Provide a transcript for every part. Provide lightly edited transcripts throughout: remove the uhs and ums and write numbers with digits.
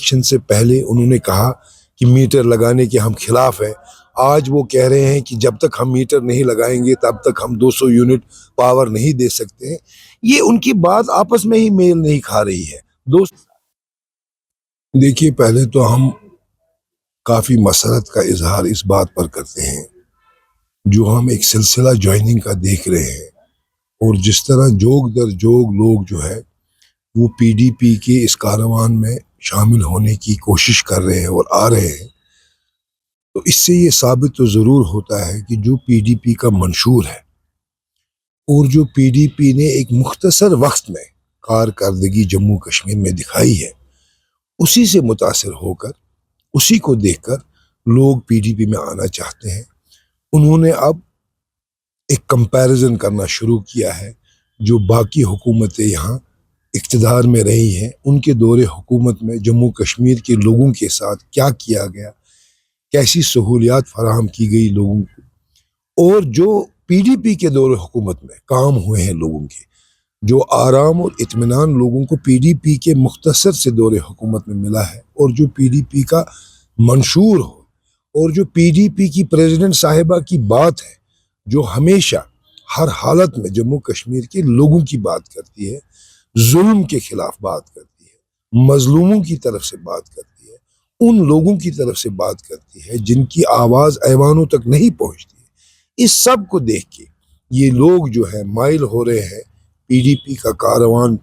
Election سے پہلے انہوں نے کہا کہ میٹر لگانے کے ہم خلاف ہیں، آج وہ کہہ رہے ہیں کہ جب تک ہم میٹر نہیں لگائیں گے تب تک ہم 200 یونٹ پاور نہیں دے سکتے ہیں۔ یہ ان کی بات آپس میں ہی میل نہیں کھا رہی ہے۔ دوست دیکھیے، پہلے تو ہم کافی مسرت کا اظہار اس بات پر کرتے ہیں جو ہم ایک سلسلہ جوائننگ کا دیکھ رہے ہیں، اور جس طرح جوگ در جوگ لوگ جو ہے وہ پی ڈی پی کے اس کاروان میں شامل ہونے کی کوشش کر رہے ہیں اور آ رہے ہیں، تو اس سے یہ ثابت تو ضرور ہوتا ہے کہ جو پی ڈی پی کا منشور ہے اور جو پی ڈی پی نے ایک مختصر وقت میں کارکردگی جموں کشمیر میں دکھائی ہے، اسی سے متاثر ہو کر، اسی کو دیکھ کر لوگ پی ڈی پی میں آنا چاہتے ہیں۔ انہوں نے اب ایک کمپیریزن کرنا شروع کیا ہے، جو باقی حکومتیں یہاں اقتدار میں رہی ہیں ان کے دور حکومت میں جموں کشمیر کے لوگوں کے ساتھ کیا کیا گیا، کیسی سہولیات فراہم کی گئی لوگوں کو، اور جو پی ڈی پی کے دور حکومت میں کام ہوئے ہیں لوگوں کے، جو آرام اور اطمینان لوگوں کو پی ڈی پی کے مختصر سے دور حکومت میں ملا ہے، اور جو پی ڈی پی کا منشور ہو، اور جو پی ڈی پی کی پریزیڈنٹ صاحبہ کی بات ہے جو ہمیشہ ہر حالت میں جموں کشمیر کے لوگوں کی بات کرتی ہے، ظلم کے خلاف بات کرتی ہے، مظلوموں کی طرف سے بات کرتی ہے، ان لوگوں کی طرف سے بات کرتی ہے جن کی آواز ایوانوں تک نہیں پہنچتی ہے۔ اس سب کو دیکھ کے یہ لوگ جو ہے مائل ہو رہے ہیں پی ڈی پی کا کاروان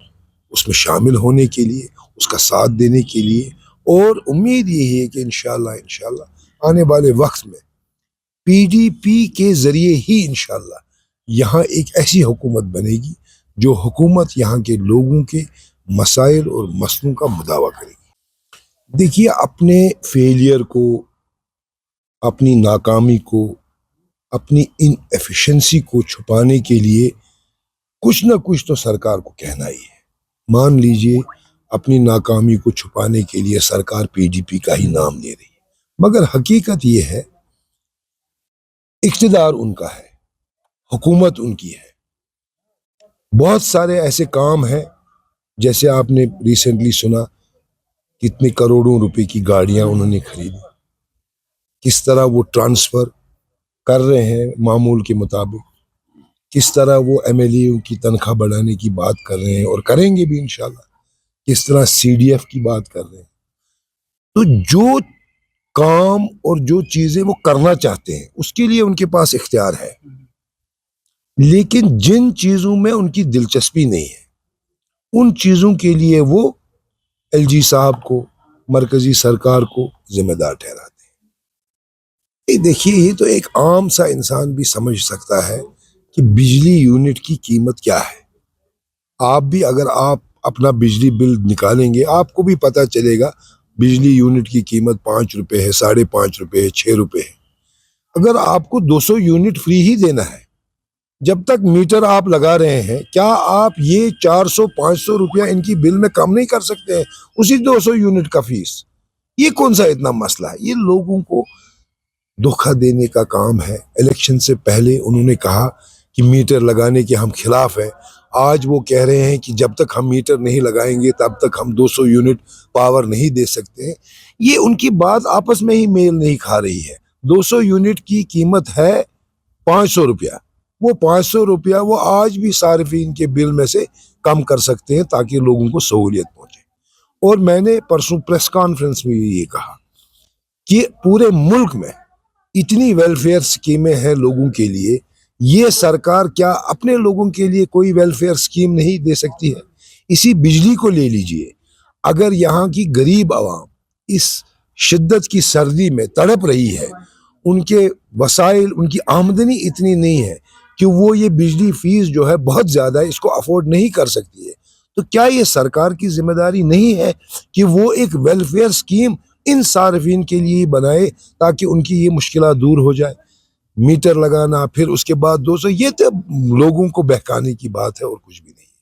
اس میں شامل ہونے کے لیے، اس کا ساتھ دینے کے لیے، اور امید یہی ہے کہ انشاءاللہ آنے والے وقت میں پی ڈی پی کے ذریعے ہی انشاءاللہ یہاں ایک ایسی حکومت بنے گی جو حکومت یہاں کے لوگوں کے مسائل اور مسئلوں کا مداوع کرے گی۔ دیکھیے، اپنے فیلئر کو، اپنی ناکامی کو، اپنی ان ایفیشنسی کو چھپانے کے لیے کچھ نہ کچھ تو سرکار کو کہنا ہی ہے۔ مان لیجئے اپنی ناکامی کو چھپانے کے لیے سرکار پی ڈی پی کا ہی نام لے رہی ہے، مگر حقیقت یہ ہے اقتدار ان کا ہے، حکومت ان کی ہے۔ بہت سارے ایسے کام ہیں، جیسے آپ نے ریسنٹلی سنا کتنے کروڑوں روپے کی گاڑیاں انہوں نے خریدی، کس طرح وہ ٹرانسفر کر رہے ہیں معمول کے مطابق، کس طرح وہ ایم ایل اے کی تنخواہ بڑھانے کی بات کر رہے ہیں اور کریں گے بھی انشاءاللہ، کس طرح سی ڈی ایف کی بات کر رہے ہیں۔ تو جو کام اور جو چیزیں وہ کرنا چاہتے ہیں اس کے لیے ان کے پاس اختیار ہے، لیکن جن چیزوں میں ان کی دلچسپی نہیں ہے ان چیزوں کے لیے وہ ایل جی صاحب کو، مرکزی سرکار کو ذمہ دار ٹھہراتے ہیں۔ دیکھیے، یہ تو ایک عام سا انسان بھی سمجھ سکتا ہے کہ بجلی یونٹ کی قیمت کیا ہے۔ آپ بھی اگر آپ اپنا بجلی بل نکالیں گے آپ کو بھی پتہ چلے گا بجلی یونٹ کی قیمت 5 روپے ہے، 5.5 روپے ہے، 6 روپے ہے۔ اگر آپ کو 200 یونٹ فری ہی دینا ہے، جب تک میٹر آپ لگا رہے ہیں، کیا آپ یہ 400-500 روپیہ ان کی بل میں کم نہیں کر سکتے ہیں اسی 200 یونٹ کا فیس؟ یہ کون سا اتنا مسئلہ ہے؟ یہ لوگوں کو دھوکہ دینے کا کام ہے۔ الیکشن سے پہلے انہوں نے کہا کہ میٹر لگانے کے ہم خلاف ہیں، آج وہ کہہ رہے ہیں کہ جب تک ہم میٹر نہیں لگائیں گے تب تک ہم 200 یونٹ پاور نہیں دے سکتے ہیں۔ یہ ان کی بات آپس میں ہی میل نہیں کھا رہی ہے۔ 200 یونٹ کی قیمت ہے 500 روپیہ، وہ 500 روپیہ وہ آج بھی صارفین کے بل میں سے کم کر سکتے ہیں تاکہ لوگوں کو سہولیت پہنچے۔ اور میں نے پرسوں پریس کانفرنس میں یہ کہا کہ پورے ملک میں اتنی ویلفیئر سکیمیں ہیں لوگوں کے لیے، یہ سرکار کیا اپنے لوگوں کے لیے کوئی ویلفیئر سکیم نہیں دے سکتی ہے؟ اسی بجلی کو لے لیجئے، اگر یہاں کی غریب عوام اس شدت کی سردی میں تڑپ رہی ہے، ان کے وسائل، ان کی آمدنی اتنی نہیں ہے کہ وہ یہ بجلی فیس جو ہے بہت زیادہ ہے، اس کو افورڈ نہیں کر سکتی ہے، تو کیا یہ سرکار کی ذمہ داری نہیں ہے کہ وہ ایک ویلفیئر سکیم ان صارفین کے لیے بنائے تاکہ ان کی یہ مشکلات دور ہو جائے؟ میٹر لگانا، پھر اس کے بعد 200، یہ تو لوگوں کو بہکانے کی بات ہے اور کچھ بھی نہیں۔